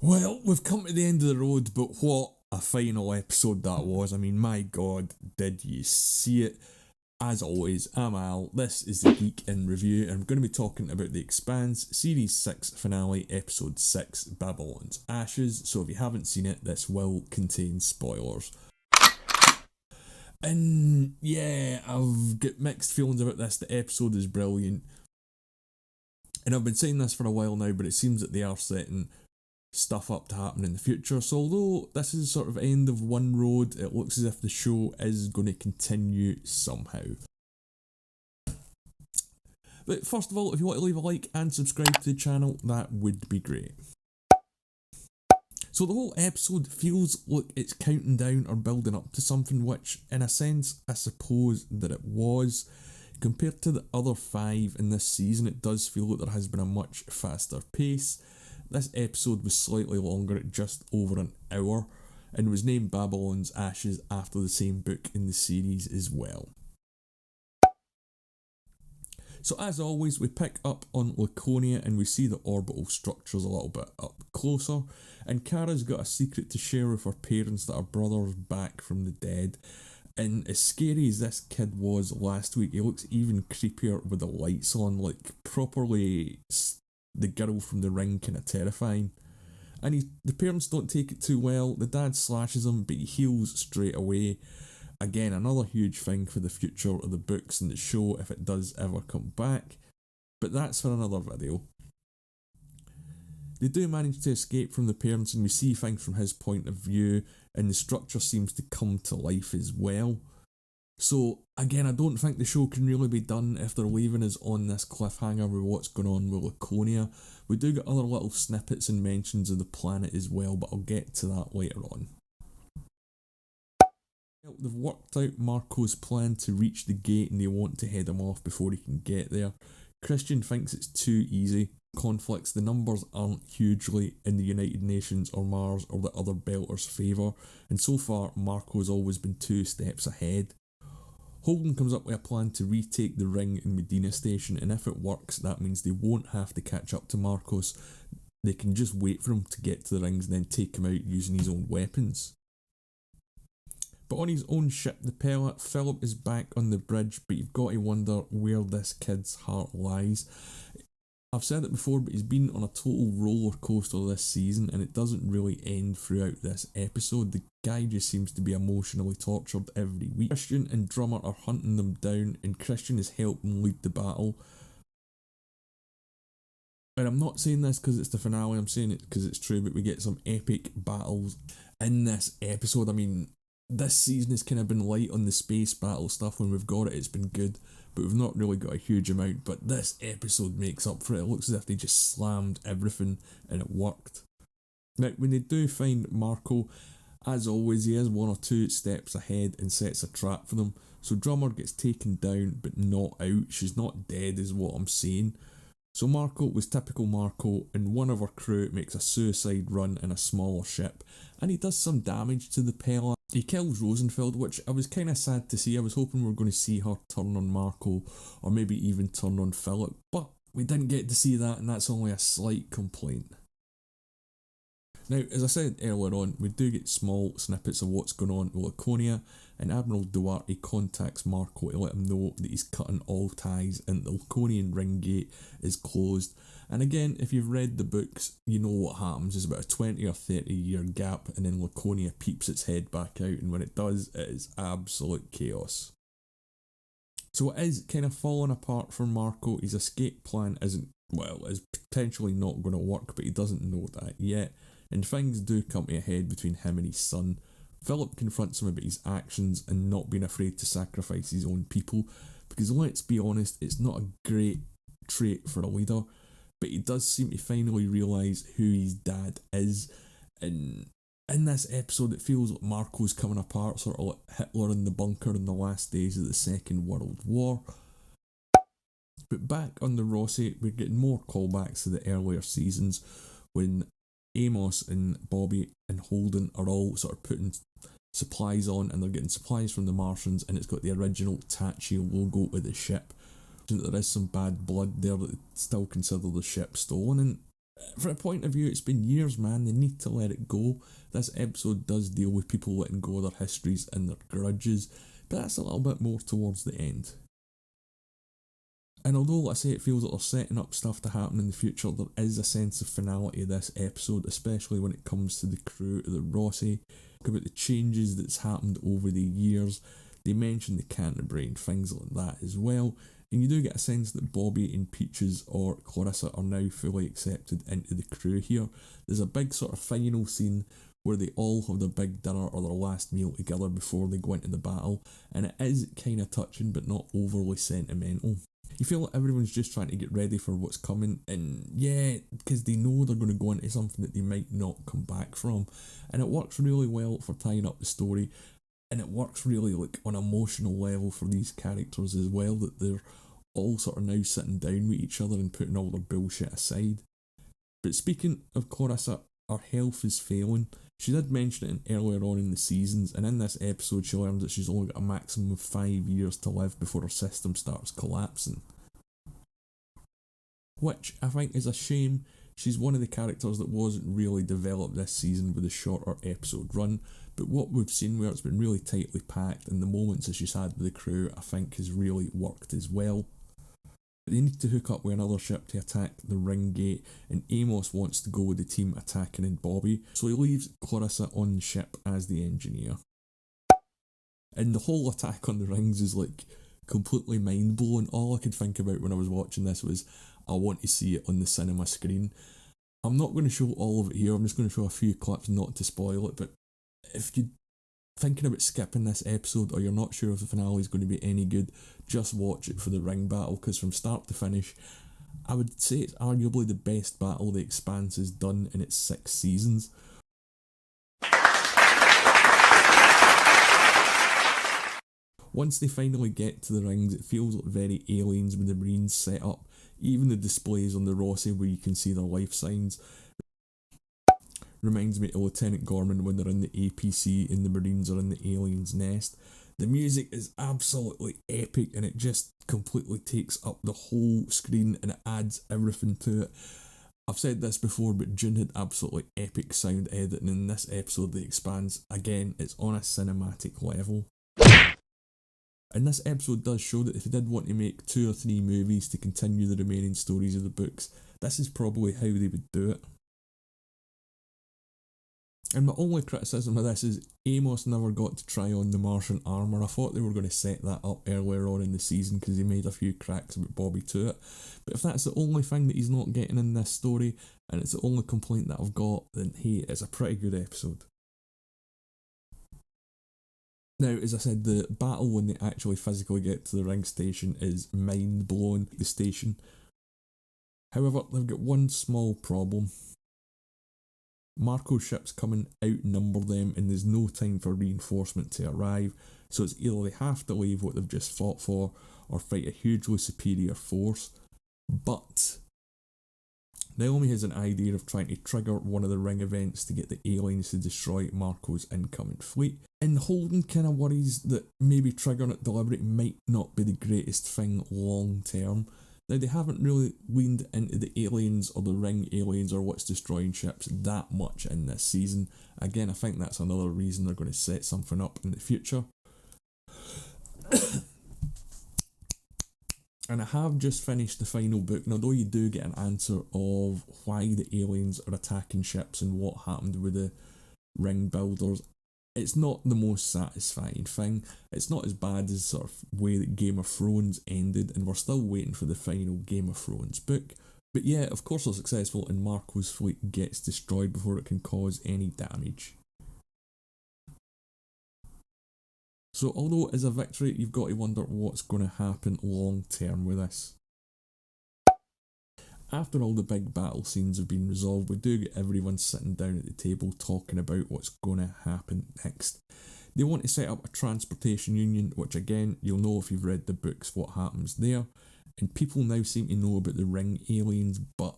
Well, we've come to the end of the road, but what a final episode that was. I mean, my god, did you see it? As always, I'm Al, this is the Geek in Review, and I'm going to be talking about the Expanse Series 6 finale, Episode 6, Babylon's Ashes, so if you haven't seen it, this will contain spoilers. And yeah, I've got mixed feelings about this. The episode is brilliant, and I've been saying this for a while now, but it seems that they are setting stuff up to happen in the future. So although this is sort of end of one road, it looks as if the show is going to continue somehow. But first of all, if you want to leave a like and subscribe to the channel, that would be great. So the whole episode feels like it's counting down or building up to something, which in a sense I suppose that it was. Compared to the other 5 in this season, it does feel like there has been a much faster pace. This episode was slightly longer at just over an hour and was named Babylon's Ashes after the same book in the series as well. So as always, we pick up on Laconia and we see the orbital structures a little bit up closer, and Kara's got a secret to share with her parents that her brother's back from the dead. And as scary as this kid was last week, he looks even creepier with the lights on, like properly the girl from The Ring kind of terrifying. And the parents don't take it too well. The dad slashes him, but he heals straight away. Again, another huge thing for the future of the books and the show if it does ever come back. But that's for another video. They do manage to escape from the parents and we see things from his point of view, and the structure seems to come to life as well. So again, I don't think the show can really be done if they're leaving us on this cliffhanger with what's going on with Laconia. We do get other little snippets and mentions of the planet as well, but I'll get to that later on. They've worked out Marco's plan to reach the gate and they want to head him off before he can get there. Christian thinks it's too easy. Conflicts, the numbers aren't hugely in the United Nations or Mars or the other Belters' favour, and so far Marco's always been 2 steps ahead. Holden comes up with a plan to retake the ring in Medina Station, and if it works, that means they won't have to catch up to Marcos. They can just wait for him to get to the rings and then take him out using his own weapons. But on his own ship, the Pellet, Philip is back on the bridge, but you've got to wonder where this kid's heart lies. I've said it before, but he's been on a total roller coaster this season, and it doesn't really end throughout this episode. The guy just seems to be emotionally tortured every week. Christian and Drummer are hunting them down, and Christian is helping lead the battle. And I'm not saying this because it's the finale, I'm saying it because it's true, but we get some epic battles in this episode. I mean, this season has kind of been light on the space battle stuff. When we've got it, it's been good, but we've not really got a huge amount. But this episode makes up for it. It looks as if they just slammed everything and it worked. Now, when they do find Marco, as always, he is 1 or 2 steps ahead and sets a trap for them. So Drummer gets taken down but not out. She's not dead is what I'm saying. So Marco was typical Marco, and one of her crew makes a suicide run in a smaller ship, and he does some damage to the Pella. He kills Rosenfeld, which I was kind of sad to see. I was hoping we were going to see her turn on Marco, or maybe even turn on Philip, but we didn't get to see that, and that's only a slight complaint. Now, as I said earlier on, we do get small snippets of what's going on with Laconia, and Admiral Duarte contacts Marco to let him know that he's cutting all ties and the Laconian ring gate is closed. And again, if you've read the books, you know what happens. There's about a 20 or 30 year gap, and then Laconia peeps its head back out, and when it does, it is absolute chaos. So it is kind of falling apart for Marco. His escape plan is potentially not going to work, but he doesn't know that yet. And things do come to a head between him and his son. Philip confronts him about his actions and not being afraid to sacrifice his own people, because let's be honest, it's not a great trait for a leader, but he does seem to finally realise who his dad is. And in this episode, it feels like Marco's coming apart, sort of like Hitler in the bunker in the last days of the Second World War. But back on the ROCI, we're getting more callbacks to the earlier seasons when Amos and Bobby and Holden are all sort of putting supplies on, and they're getting supplies from the Martians, and it's got the original Tachi logo with the ship. There is some bad blood there that still consider the ship stolen, and From a point of view, it's been years, man. They need to let it go. This episode does deal with people letting go of their histories and their grudges, but that's a little bit more towards the end. And although, like I say, it feels like they're setting up stuff to happen in the future, there is a sense of finality of this episode, especially when it comes to the crew of the ROCI, about the changes that's happened over the years. They mention the Canterbury and things like that as well, and you do get a sense that Bobby and Peaches or Clarissa are now fully accepted into the crew here. There's a big sort of final scene where they all have their big dinner or their last meal together before they go into the battle, and it is kind of touching but not overly sentimental. You feel like everyone's just trying to get ready for what's coming, and yeah, because they know they're going to go into something that they might not come back from, and it works really well for tying up the story, and it works really like on an emotional level for these characters as well, that they're all sort of now sitting down with each other and putting all their bullshit aside. But speaking of Clarissa, her health is failing. She did mention it earlier on in the seasons, and in this episode she learns that she's only got a maximum of 5 years to live before her system starts collapsing. Which I think is a shame. She's one of the characters that wasn't really developed this season with a shorter episode run, but what we've seen where it's been really tightly packed and the moments that she's had with the crew I think has really worked as well. They need to hook up with another ship to attack the ring gate, and Amos wants to go with the team attacking in Bobby, so he leaves Clarissa on the ship as the engineer. And the whole attack on the rings is like completely mind blowing. All I could think about when I was watching this was, I want to see it on the cinema screen. I'm not going to show all of it here, I'm just going to show a few clips not to spoil it, but if you're thinking about skipping this episode or you're not sure if the finale is going to be any good, just watch it for the ring battle, because from start to finish I would say it's arguably the best battle the Expanse has done in its 6 seasons. Once they finally get to the rings, it feels like very Aliens with the Marines set up. Even the displays on the ROCI where you can see their life signs reminds me of Lieutenant Gorman when they're in the APC and the Marines are in the Aliens nest. The music is absolutely epic and it just completely takes up the whole screen and it adds everything to it. I've said this before, but June had absolutely epic sound editing in this episode of The Expanse. Again, it's on a cinematic level. And this episode does show that if they did want to make 2 or 3 movies to continue the remaining stories of the books, this is probably how they would do it. And my only criticism of this is Amos never got to try on the Martian armour. I thought they were going to set that up earlier on in the season because he made a few cracks about Bobby to it. But if that's the only thing that he's not getting in this story, and it's the only complaint that I've got, then hey, it's a pretty good episode. Now, as I said, the battle when they actually physically get to the ring station is mind-blowing, the station. However, they've got one small problem. Marco's ships come and outnumber them and there's no time for reinforcement to arrive, so it's either they have to leave what they've just fought for or fight a hugely superior force. But Naomi has an idea of trying to trigger one of the ring events to get the aliens to destroy Marco's incoming fleet, and Holden kind of worries that maybe triggering it deliberately might not be the greatest thing long term. Now, they haven't really leaned into the aliens or the ring aliens or what's destroying ships that much in this season. Again, I think that's another reason they're going to set something up in the future. And I have just finished the final book, and although you do get an answer of why the aliens are attacking ships and what happened with the ring builders, it's not the most satisfying thing. It's not as bad as sort of way that Game of Thrones ended, and we're still waiting for the final Game of Thrones book. But yeah, of course they're successful and Marco's fleet gets destroyed before it can cause any damage. So although it is a victory, you've got to wonder what's going to happen long term with this. After all the big battle scenes have been resolved, we do get everyone sitting down at the table talking about what's going to happen next. They want to set up a transportation union, which again, you'll know if you've read the books what happens there. And people now seem to know about the ring aliens, but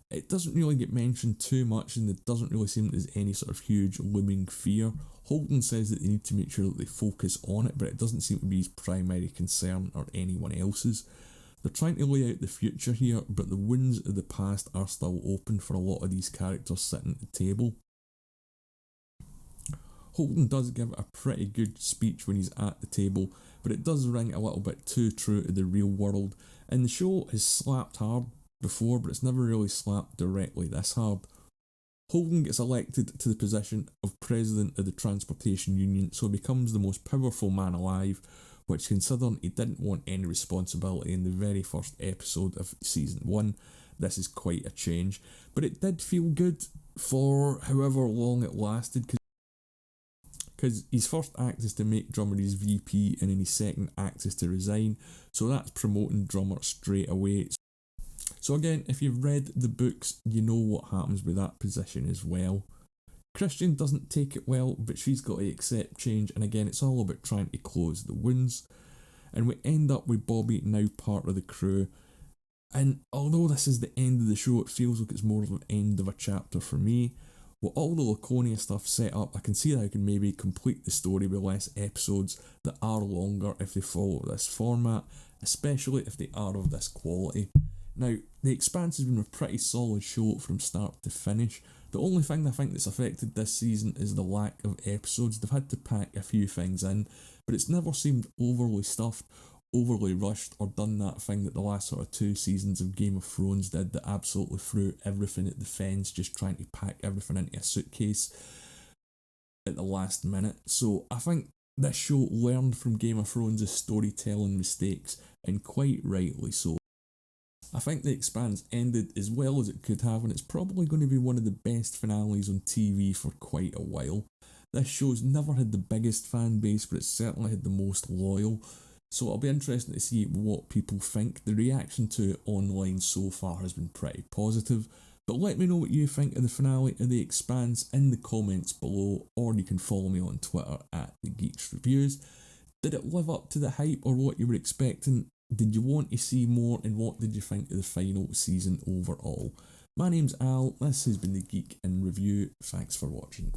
it doesn't really get mentioned too much and it doesn't really seem there's any sort of huge looming fear. Holden says that they need to make sure that they focus on it, but it doesn't seem to be his primary concern or anyone else's. They're trying to lay out the future here, but the wounds of the past are still open for a lot of these characters sitting at the table. Holden does give a pretty good speech when he's at the table, but it does ring a little bit too true to the real world, and the show has slapped hard before, but it's never really slapped directly this hard. Holden gets elected to the position of President of the Transportation Union, so he becomes the most powerful man alive, which, considering he didn't want any responsibility in the very first episode of Season 1, this is quite a change. But it did feel good for however long it lasted, because his first act is to make Drummer his VP, and then his second act is to resign, so that's promoting Drummer straight away. So again, if you've read the books, you know what happens with that position as well. Christian doesn't take it well, but she's got to accept change, and again, it's all about trying to close the wounds. And we end up with Bobby now part of the crew, and although this is the end of the show, it feels like it's more of an end of a chapter for me. With all the Laconia stuff set up, I can see that I can maybe complete the story with less episodes that are longer if they follow this format, especially if they are of this quality. Now, The Expanse has been a pretty solid show from start to finish. The only thing I think that's affected this season is the lack of episodes. They've had to pack a few things in, but it's never seemed overly stuffed, overly rushed, or done that thing that the last sort of 2 seasons of Game of Thrones did, that absolutely threw everything at the fence, just trying to pack everything into a suitcase at the last minute. So I think this show learned from Game of Thrones' storytelling mistakes, and quite rightly so. I think The Expanse ended as well as it could have, and it's probably going to be one of the best finales on TV for quite a while. This show's never had the biggest fan base, but it's certainly had the most loyal, so it'll be interesting to see what people think. The reaction to it online so far has been pretty positive, but let me know what you think of the finale of The Expanse in the comments below, or you can follow me on Twitter at The Geeks Reviews. Did it live up to the hype or what you were expecting? Did you want to see more, and what did you think of the final season overall? My name's Al, this has been The Geek in Review, thanks for watching.